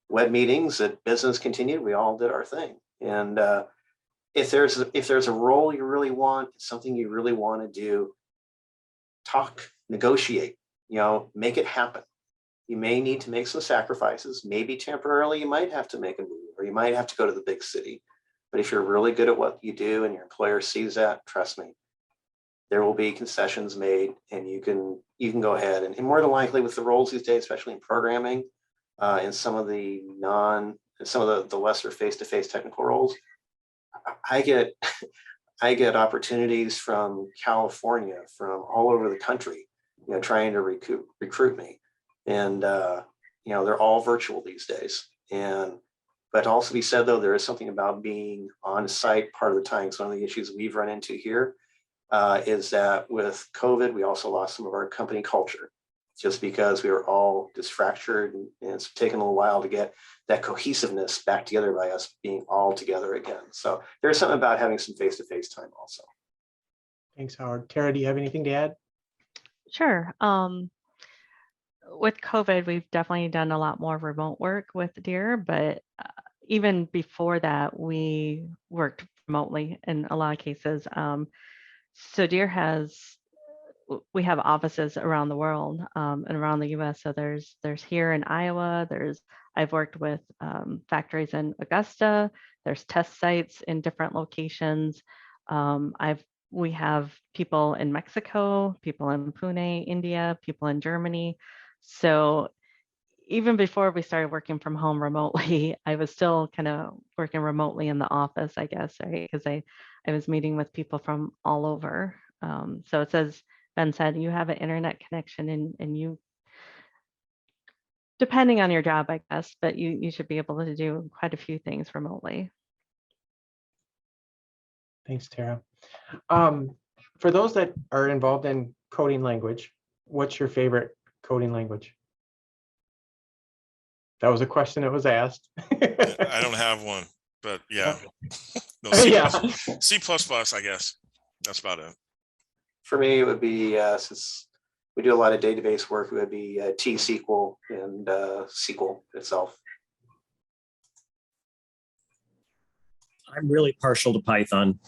web meetings, that business continued. We all did our thing. And if there's a role you really want, something you really want to do, talk, negotiate, make it happen. You may need to make some sacrifices. Maybe temporarily you might have to make a move, or you might have to go to the big city. But if you're really good at what you do and your employer sees that, trust me, there will be concessions made, and you can go ahead. And more than likely, with the roles these days, especially in programming, and some of the lesser face-to-face technical roles, I get opportunities from California, from all over the country, trying to recruit me. And they're all virtual these days. But to also be said, though, there is something about being on site part of the time. So one of the issues we've run into here is that with COVID, we also lost some of our company culture, just because we were all disfractured, and it's taken a little while to get that cohesiveness back together by us being all together again. So there's something about having some face-to-face time also. Thanks, Howard. Tara, do you have anything to add? Sure. With COVID, we've definitely done a lot more remote work with Deer, but even before that, we worked remotely in a lot of cases. So Deer we have offices around the world and around the U.S. So there's here in Iowa. I've worked with factories in Augusta. There's test sites in different locations. We have people in Mexico, people in Pune, India, people in Germany. So even before we started working from home remotely, I was still kind of working remotely in the office, I guess, right? Because I was meeting with people from all over. So it says, Ben said, you have an internet connection and you, depending on your job, I guess, but you should be able to do quite a few things remotely. Thanks, Tara. For those that are involved in coding language, what's your favorite coding language? That was a question that was asked. I don't have one, but yeah. No, Yeah. C++, I guess. That's about it. For me, it would be, since we do a lot of database work, it would be T-SQL and SQL itself. I'm really partial to Python.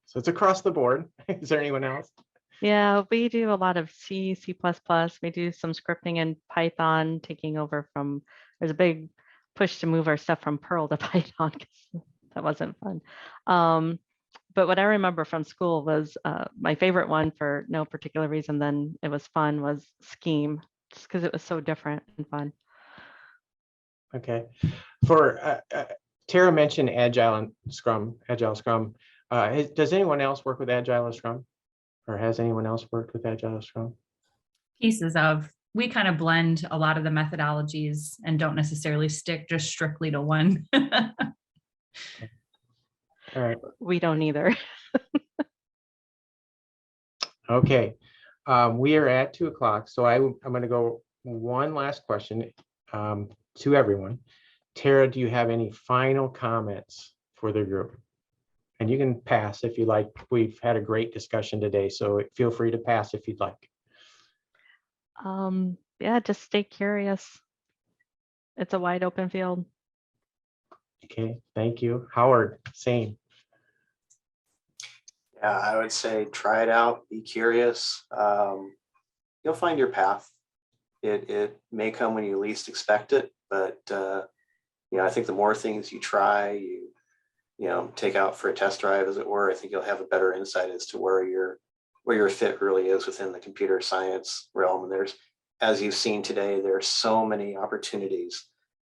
So it's across the board. Is there anyone else? Yeah, we do a lot of C, C++. We do some scripting in Python, taking over from, there's a big push to move our stuff from Perl to Python, because that wasn't fun. But what I remember from school was my favorite one, for no particular reason than it was fun, was Scheme, just because it was so different and fun. Okay. For Tara mentioned Agile and Scrum, Agile Scrum. Does anyone else work with Agile or Scrum? Or has anyone else worked with Agile or Scrum? Pieces of, we kind of blend a lot of the methodologies and don't necessarily stick just strictly to one. All right. We don't either. Okay. We are at 2 o'clock. So I'm going to go one last question to everyone. Tara, do you have any final comments for the group? And you can pass if you like. We've had a great discussion today, so feel free to pass if you'd like. Yeah, just stay curious. It's a wide open field. Okay, thank you. Howard, same. Yeah, I would say try it out, be curious. You'll find your path. It may come when you least expect it, but I think the more things you try, you take out for a test drive, as it were, I think you'll have a better insight as to where your fit really is within the computer science realm. And there's, as you've seen today, there are so many opportunities,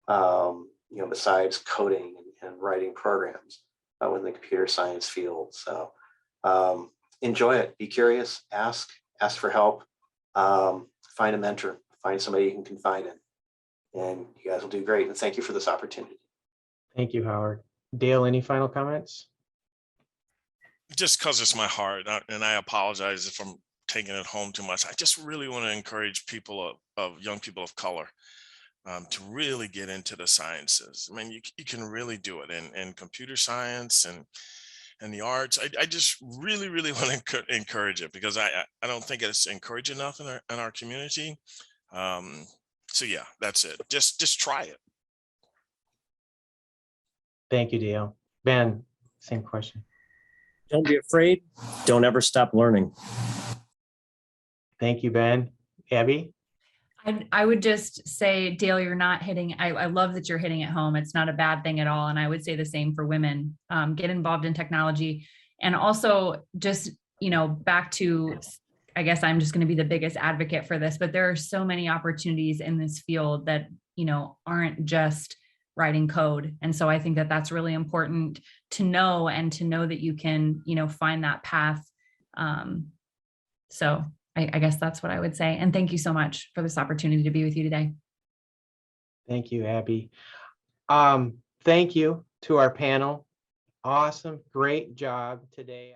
besides coding and writing programs within the computer science field. So enjoy it, be curious, ask for help, find a mentor, find somebody you can confide in, and you guys will do great. And thank you for this opportunity. Thank you, Howard. Dale, any final comments? just because it's my heart, and I apologize if I'm taking it home too much. I just really want to encourage people of young people of color to really get into the sciences. I mean, you can really do it in computer science and the arts. I just really want to encourage it, because I don't think it's encouraged enough in our community. So yeah, that's it. Just try it. Thank you, Dale. Ben, same question. Don't be afraid. Don't ever stop learning. Thank you, Ben. Abby? I would just say, Dale, you're not hitting, I love that you're hitting it home. It's not a bad thing at all. And I would say the same for women. Get involved in technology. And also just, back to, I guess I'm just going to be the biggest advocate for this, but there are so many opportunities in this field that, aren't just writing code. And so I think that that's really important to know, and to know that you can, find that path. So I guess that's what I would say. And thank you so much for this opportunity to be with you today. Thank you, Abby. Thank you to our panel. Awesome. Great job today.